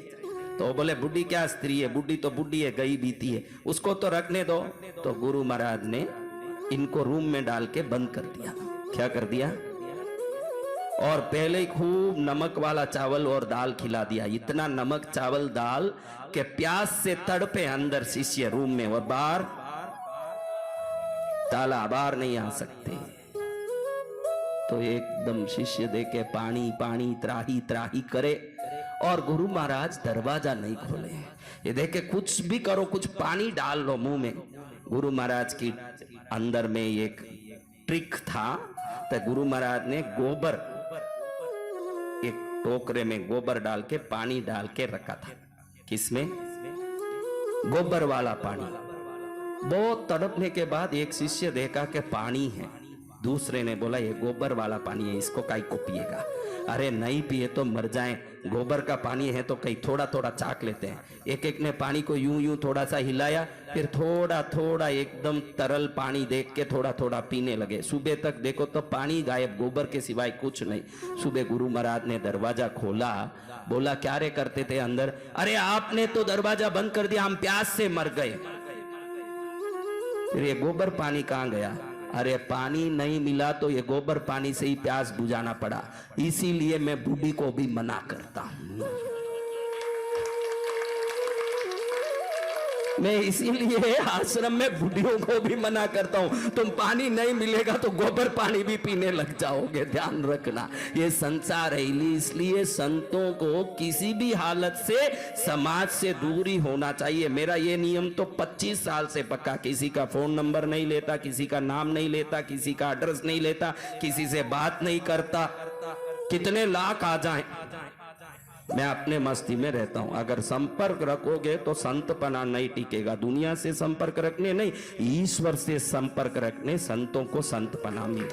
तो बोले बूढ़ी क्या स्त्री है? बूढ़ी तो बूढ़ी है, गई बीती है, उसको तो रखने दो। तो गुरु महाराज ने इनको रूम में डाल के बंद कर दिया। क्या कर दिया? और पहले ही खूब नमक वाला चावल और दाल खिला दिया। इतना नमक चावल दाल के प्यास से तड़पे अंदर शिष्य रूम में, और बाहर ताला, बाहर नहीं आ सकते। तो एकदम शिष्य देखे पानी पानी त्राही त्राही करे, और गुरु महाराज दरवाजा नहीं खोले। ये देखे कुछ भी करो, कुछ पानी डाल लो मुंह में। गुरु महाराज की अंदर में एक ट्रिक था। तो गुरु महाराज ने गोबर, एक टोकरे में गोबर डाल के पानी डाल के रखा था। किसमें? गोबर वाला पानी। बहुत तड़पने के बाद एक शिष्य देखा कि पानी है, दूसरे ने बोला ये गोबर वाला पानी है, इसको काई को पिएगा? अरे नहीं पिए तो मर जाएं, गोबर का पानी है तो कहीं थोड़ा थोड़ा चाक लेते हैं। एक एक ने पानी को यूं यूं थोड़ा सा हिलाया, फिर थोड़ा थोड़ा एकदम तरल पानी देख के थोड़ा थोड़ा पीने लगे। सुबह तक देखो तो पानी गायब, गोबर के सिवाय कुछ नहीं। सुबह गुरु महाराज ने दरवाजा खोला, बोला क्या रे करते थे अंदर? अरे आपने तो दरवाजा बंद कर दिया, हम प्यास से मर गए। फिर ये गोबर पानी कहां गया? अरे पानी नहीं मिला तो ये गोबर पानी से ही प्यास बुझाना पड़ा, इसीलिए मैं बूढ़ी को भी मना करता हूं। मैं इसीलिए आश्रम में बूढ़ियों को भी मना करता हूं, तुम पानी नहीं मिलेगा तो गोबर पानी भी पीने लग जाओगे, ध्यान रखना। ये संसार है, इसलिए संतों को किसी भी हालत से समाज से दूरी होना चाहिए। मेरा ये नियम तो 25 साल से पक्का, किसी का फोन नंबर नहीं लेता, किसी का नाम नहीं लेता, किसी का एड्रेस नहीं लेता, किसी से बात नहीं करता। कितने लाख आ जाएं, मैं अपने मस्ती में रहता हूं। अगर संपर्क रखोगे तो संतपना नहीं टिकेगा। दुनिया से संपर्क रखने नहीं, ईश्वर से संपर्क रखने संतों को संतपना मिले।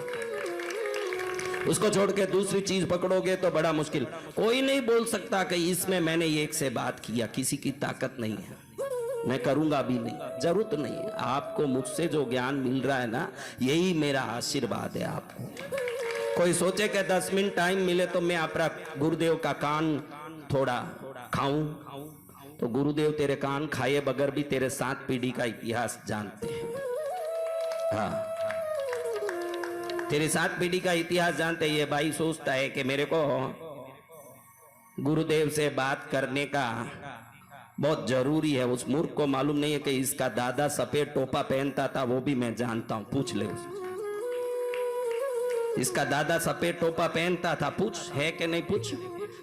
उसको छोड़ के दूसरी चीज पकड़ोगे तो बड़ा मुश्किल। कोई नहीं बोल सकता कि इसमें मैंने एक से बात किया, किसी की ताकत नहीं है, मैं करूंगा भी नहीं, जरूरत नहीं है। आपको मुझसे जो ज्ञान मिल रहा है ना, यही मेरा आशीर्वाद है आपको। कोई सोचे कि 10 मिनट टाइम मिले तो मैं अपना गुरुदेव का कान थोड़ा खाऊं, तो गुरुदेव तेरे कान खाए बगैर भी तेरे 7 पीढ़ी का इतिहास जानते हैं। हाँ, तेरे 7 पीढ़ी का इतिहास जानते हैं। ये भाई सोचता है कि मेरे को गुरुदेव से बात करने का बहुत जरूरी है। उस मूर्ख को मालूम नहीं है कि इसका दादा सफेद टोपा पहनता था, वो भी मैं जानता हूं, पूछ ले उसको। इसका दादा सफेद टोपा पहनता था, पूछ है कि नहीं पूछ।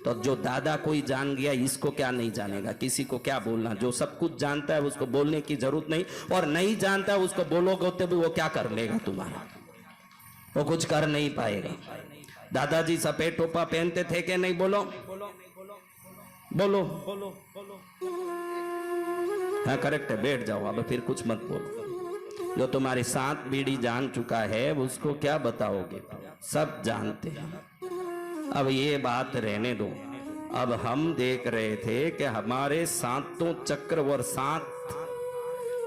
तो जो दादा कोई जान गया, इसको क्या नहीं जानेगा? किसी को क्या बोलना? जो सब कुछ जानता है उसको बोलने की जरूरत नहीं, और नहीं जानता है उसको बोलोगे तो भी वो क्या कर लेगा तुम्हारा? वो कुछ कर नहीं पाएगा। दादाजी सफेद टोपा पहनते थे कि नहीं? बोलो बोलो। हाँ करेक्ट है, बैठ जाओ अब, फिर कुछ मत बोलो। जो तुम्हारी 7 पीढ़ी जान चुका है उसको क्या बताओगे? सब जानते हैं। अब ये बात रहने दो। अब हम देख रहे थे कि हमारे 7 चक्र और 7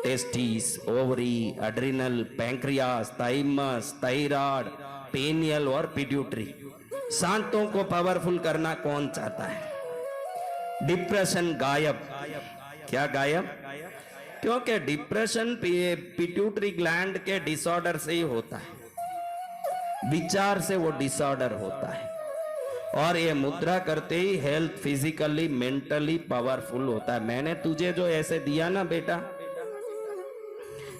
testis, ovary, adrenal, pancreas, thymus, thyroid, पेनियल और पिट्यूटरी, 7 को पावरफुल करना कौन चाहता है? डिप्रेशन गायब। क्या गायब? क्योंकि डिप्रेशन पिट्यूटरी ग्लैंड के डिसऑर्डर से ही होता है, विचार से वो डिसऑर्डर होता है। और ये मुद्रा करते ही हेल्थ फिजिकली मेंटली पावरफुल होता है। मैंने तुझे जो ऐसे दिया ना बेटा,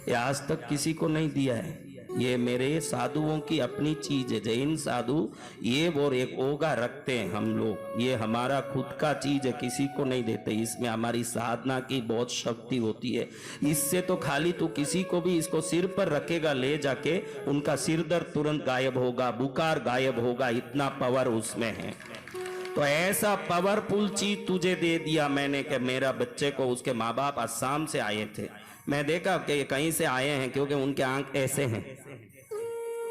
ये आज तक किसी को नहीं दिया है। ये मेरे साधुओं की अपनी चीज है। जैन साधु ये और एक ओगा रखते हैं हम लोग, ये हमारा खुद का चीज है, किसी को नहीं देते। इसमें हमारी साधना की बहुत शक्ति होती है। इससे तो खाली तू किसी को भी इसको सिर पर रखेगा, ले जाके उनका सिर दर्द तुरंत गायब होगा, बुखार गायब होगा, इतना पावर उसमें है। तो ऐसा पावरफुल चीज तुझे दे दिया मैंने कि मेरा बच्चे को, उसके माँ बाप असम से आए थे, मैं देखा कि कहीं से आए हैं क्योंकि उनके आंख ऐसे हैं,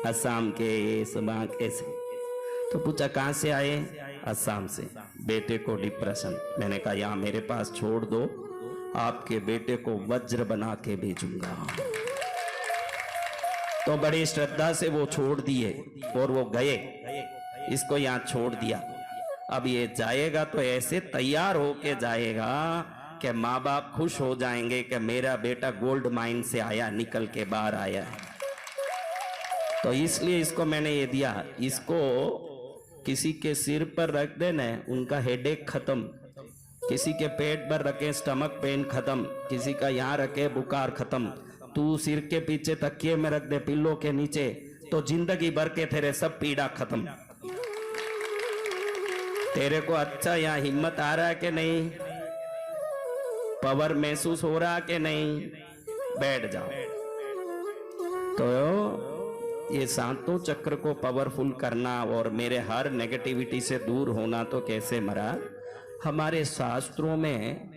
असम के ये सब आंख ऐसे। तो पूछा कहां से आए? असम से। बेटे को डिप्रेशन। मैंने कहा यहाँ मेरे पास छोड़ दो, आपके बेटे को वज्र बना के भेजूंगा। तो बड़ी श्रद्धा से वो छोड़ दिए और वो गए, इसको यहाँ छोड़ दिया। अब ये जाएगा तो ऐसे तैयार होके जाएगा कि माँ बाप खुश हो जाएंगे कि मेरा बेटा गोल्ड माइन से आया, निकल के बाहर आया है। तो इसलिए इसको मैंने ये दिया। इसको किसी के सिर पर रख देना, उनका हेडेक खत्म। किसी के पेट पर रखे स्टमक पेन खत्म, किसी का यहाँ रखे बुखार खत्म। तू सिर के पीछे तकिए में रख दे, पिल्लों के नीचे, तो जिंदगी भर के तेरे सब पीड़ा खत्म। तेरे को अच्छा यहाँ हिम्मत आ रहा है कि नहीं? पावर महसूस हो रहा कि नहीं? बैठ जाओ। तो ये 7 चक्र को पावरफुल करना और मेरे हर नेगेटिविटी से दूर होना तो कैसे मरा? हमारे शास्त्रों में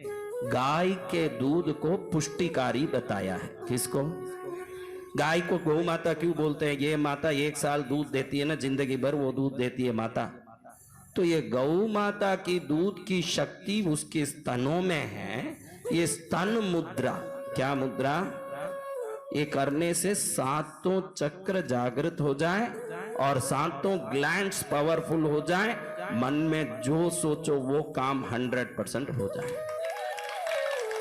गाय के दूध को पुष्टिकारी बताया है। किसको? गाय को गौ माता क्यों बोलते हैं? ये माता 1 साल दूध देती है ना, जिंदगी भर वो दूध देती है माता। तो ये गौ माता की दूध की शक्ति उसके स्तनों में है। ये स्तन मुद्रा, क्या मुद्रा? ये करने से सातों चक्र जागृत हो जाए और सातों ग्लैंड्स पावरफुल हो जाए, मन में जो सोचो वो काम 100% हो जाए।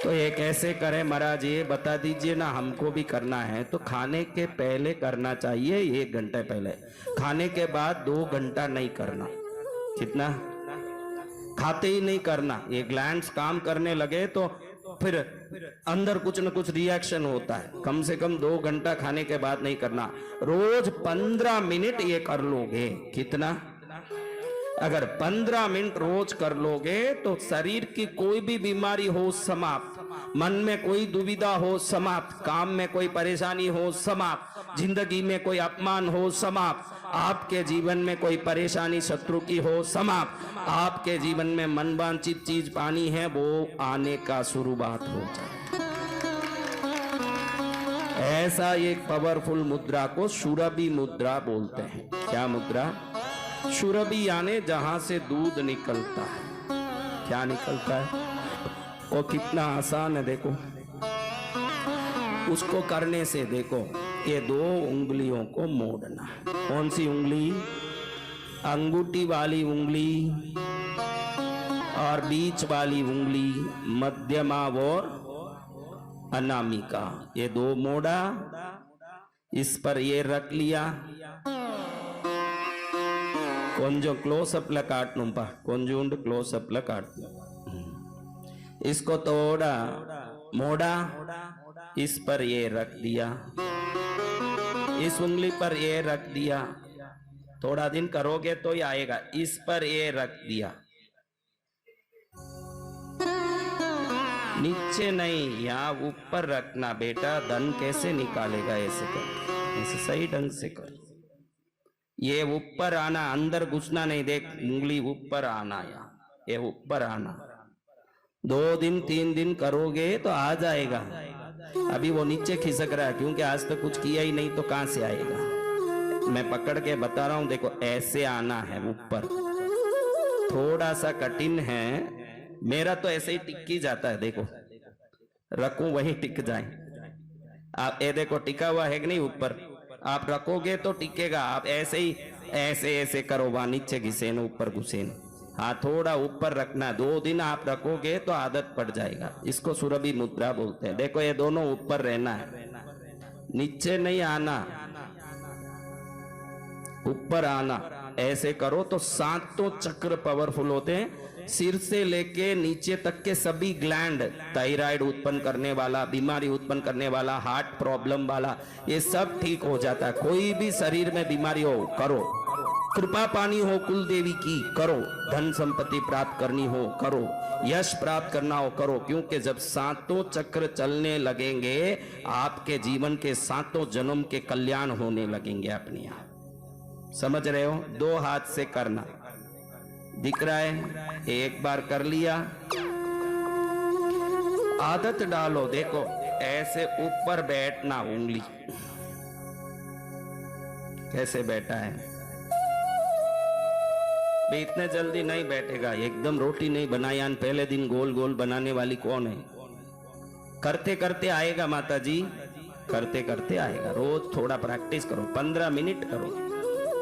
तो ये कैसे करें महाराज, ये बता दीजिए ना, हमको भी करना है। तो खाने के पहले करना चाहिए 1 घंटे पहले, खाने के बाद 2 घंटा नहीं करना। कितना? खाते ही नहीं करना। ये ग्लैंड्स काम करने लगे तो फिर अंदर कुछ न कुछ रिएक्शन होता है। कम से कम 2 घंटा खाने के बाद नहीं करना। रोज 15 मिनट ये कर लोगे। कितना? अगर 15 मिनट रोज कर लोगे तो शरीर की कोई भी बीमारी हो समाप्त, मन में कोई दुविधा हो समाप्त, काम में कोई परेशानी हो समाप्त, जिंदगी में कोई अपमान हो समाप्त, आपके जीवन में कोई परेशानी शत्रु की हो समाप्त, आपके जीवन में मनवांछित चीज पानी है वो आने का शुरुआत हो जाए। ऐसा एक पावरफुल मुद्रा को सुरभि मुद्रा बोलते हैं। क्या मुद्रा? सुरभि यानी जहां से दूध निकलता है। क्या निकलता है? वो कितना आसान है देखो। उसको करने से देखो, ये 2 उंगलियों को मोड़ना। कौन सी उंगली? अंगूठी वाली उंगली और बीच वाली उंगली, मध्यमा और अनामिका, ये 2 मोड़ा। इस पर ये रख लिया। கொஞ்சம் க்ளோஸ்அப்ல காட்டணும்பா, கொஞ்சோண்டு க்ளோஸ்அப்ல காட்டணும்। इसको थोड़ा मोड़ा, इस पर ये रख दिया, इस उंगली पर ये रख दिया। थोड़ा दिन करोगे तो ये आएगा। इस पर ये रख दिया, नीचे नहीं, यहाँ ऊपर रखना। बेटा धन कैसे निकालेगा? ऐसे कर, ऐसे सही ढंग से कर। ये ऊपर आना, अंदर घुसना नहीं। देख, उंगली ऊपर आना, यहाँ ये ऊपर आना। 2 दिन 3 दिन करोगे तो आ जाएगा। अभी वो नीचे खिसक रहा है क्योंकि आज तक कुछ किया ही नहीं, तो कहां से आएगा? मैं पकड़ के बता रहा हूं, देखो ऐसे आना है ऊपर। थोड़ा सा कठिन है, मेरा तो ऐसे ही टिक ही जाता है। देखो रखूं वही टिक जाए। आप ये देखो टिका हुआ है कि नहीं ऊपर? आप रखोगे तो टिकेगा। आप ऐसे ही ऐसे ऐसे करो, वहां नीचे घिसेन ऊपर घुसेन। हाँ, थोड़ा ऊपर रखना। 2 दिन आप रखोगे तो आदत पड़ जाएगा। इसको सुरभि मुद्रा बोलते हैं। देखो ये दोनों ऊपर रहना है, नीचे नहीं आना, ऊपर आना। ऐसे करो तो 7 चक्र पावरफुल होते हैं। सिर से लेके नीचे तक के सभी ग्लैंड, थायराइड उत्पन्न करने वाला, बीमारी उत्पन्न करने वाला, हार्ट प्रॉब्लम वाला, ये सब ठीक हो जाता है। कोई भी शरीर में बीमारी हो, करो। कृपा पानी हो कुल देवी की, करो। धन संपत्ति प्राप्त करनी हो, करो। यश प्राप्त करना हो, करो। क्योंकि जब 7 चक्र चलने लगेंगे, आपके जीवन के 7 जन्म के कल्याण होने लगेंगे अपने आप। समझ रहे हो? 2 हाथ से करना। दिख रहा है? एक बार कर लिया, आदत डालो। देखो ऐसे ऊपर बैठना, उंगली कैसे बैठा है? भाई इतने जल्दी नहीं बैठेगा, एकदम रोटी नहीं बनाई पहले दिन गोल गोल बनाने वाली कौन है? करते करते आएगा माता जी, करते करते आएगा। रोज थोड़ा प्रैक्टिस करो, 15 मिनट करो,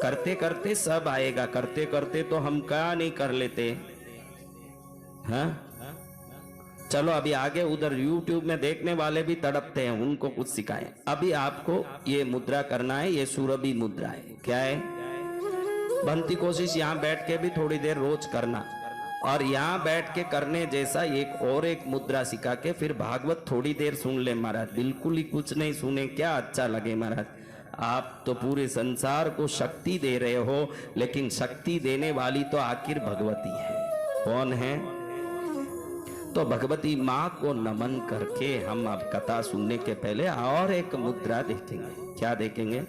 करते करते सब आएगा। करते करते तो हम क्या नहीं कर लेते? हाँ, चलो अभी आगे उधर YouTube में देखने वाले भी तड़पते हैं, उनको कुछ सिखाएं। अभी आपको ये मुद्रा करना है, ये सुरभि मुद्रा है। क्या है? बनती कोशिश यहाँ बैठ के भी थोड़ी देर रोज करना, और यहाँ बैठ के करने जैसा एक मुद्रा सिखा के फिर भागवत थोड़ी देर सुन ले महाराज। बिल्कुल ही कुछ नहीं सुने, क्या अच्छा लगे महाराज? आप तो पूरे संसार को शक्ति दे रहे हो, लेकिन शक्ति देने वाली तो आखिर भगवती है। कौन है? तो भगवती माँ को नमन करके हम अब कथा सुनने के पहले और एक मुद्रा देखेंगे। क्या देखेंगे?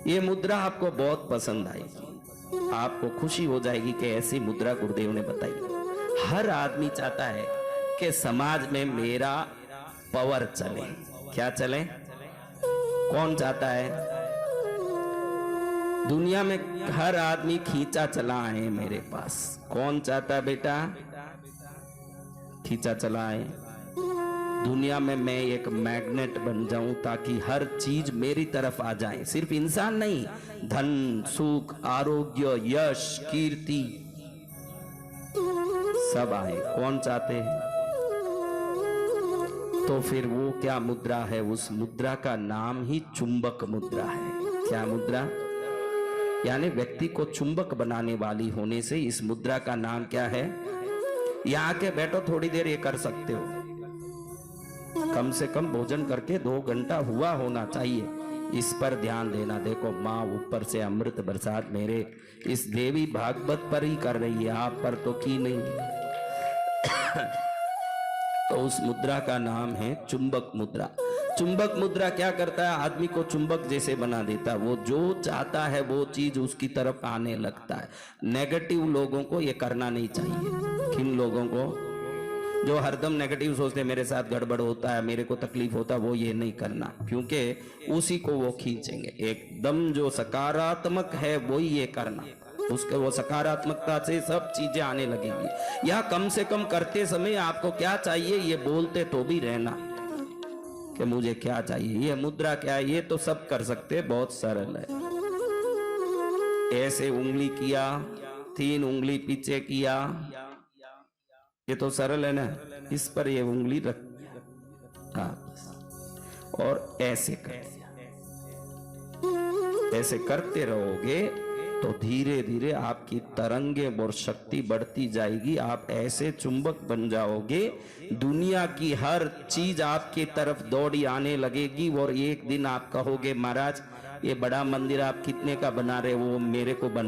ये मुद्रा आपको बहुत पसंद आएगी, आपको खुशी हो जाएगी कि ऐसी मुद्रा गुरुदेव ने बताई। हर आदमी चाहता है कि समाज में मेरा पावर चले। क्या चले? कौन चाहता है? दुनिया में हर आदमी खींचा चला है मेरे पास। कौन चाहता है बेटा खींचा चला है? दुनिया में मैं एक मैग्नेट बन जाऊं ताकि हर चीज मेरी तरफ आ जाए। सिर्फ इंसान नहीं, धन, सुख, आरोग्य, यश, कीर्ति सब आए। कौन चाहते हैं? तो फिर वो क्या मुद्रा है? उस मुद्रा का नाम ही चुंबक मुद्रा है। क्या मुद्रा? यानी व्यक्ति को चुंबक बनाने वाली होने से इस मुद्रा का नाम क्या है? यहां के बैठो, थोड़ी देर ये कर सकते हो। कम से कम भोजन करके 2 घंटा हुआ होना चाहिए। इस पर ध्यान देना। देखो माँ ऊपर से अमृत बरसात मेरे इस देवी भागवत पर ही कर रही है, आप पर तो की नहीं। तो उस मुद्रा का नाम है चुंबक मुद्रा। चुंबक मुद्रा क्या करता है? आदमी को चुंबक जैसे बना देता है। वो जो चाहता है वो चीज उसकी तरफ आने लगता है। नेगेटिव लोगों को ये करना नहीं चाहिए। किन लोगों को? जो हरदम नेगेटिव सोचते हैं, मेरे साथ गड़बड़ होता है, मेरे को तकलीफ होता है, वो ये नहीं करना, क्योंकि उसी को वो खींचेंगे। एकदम जो सकारात्मक है वही ये करना, उसके वो सकारात्मकता से सब चीजें आने लगेंगी। या कम से कम करते समय आपको क्या चाहिए ये बोलते तो भी रहना कि मुझे क्या चाहिए। ये मुद्रा क्या है? ये तो सब कर सकते, बहुत सरल है। ऐसे उंगली किया, 3 उंगली पीछे किया, ये तो सरल है ना। इस पर ये उंगली रख, हाँ, और ऐसे कर दिया। ऐसे करते रहोगे तो धीरे धीरे आपकी तरंगे और शक्ति बढ़ती जाएगी। आप ऐसे चुंबक बन जाओगे, दुनिया की हर चीज आपके तरफ दौड़ी आने लगेगी। और एक दिन आप कहोगे महाराज ये बड़ा मंदिर आप कितने का बना रहे हो? वो मेरे को बना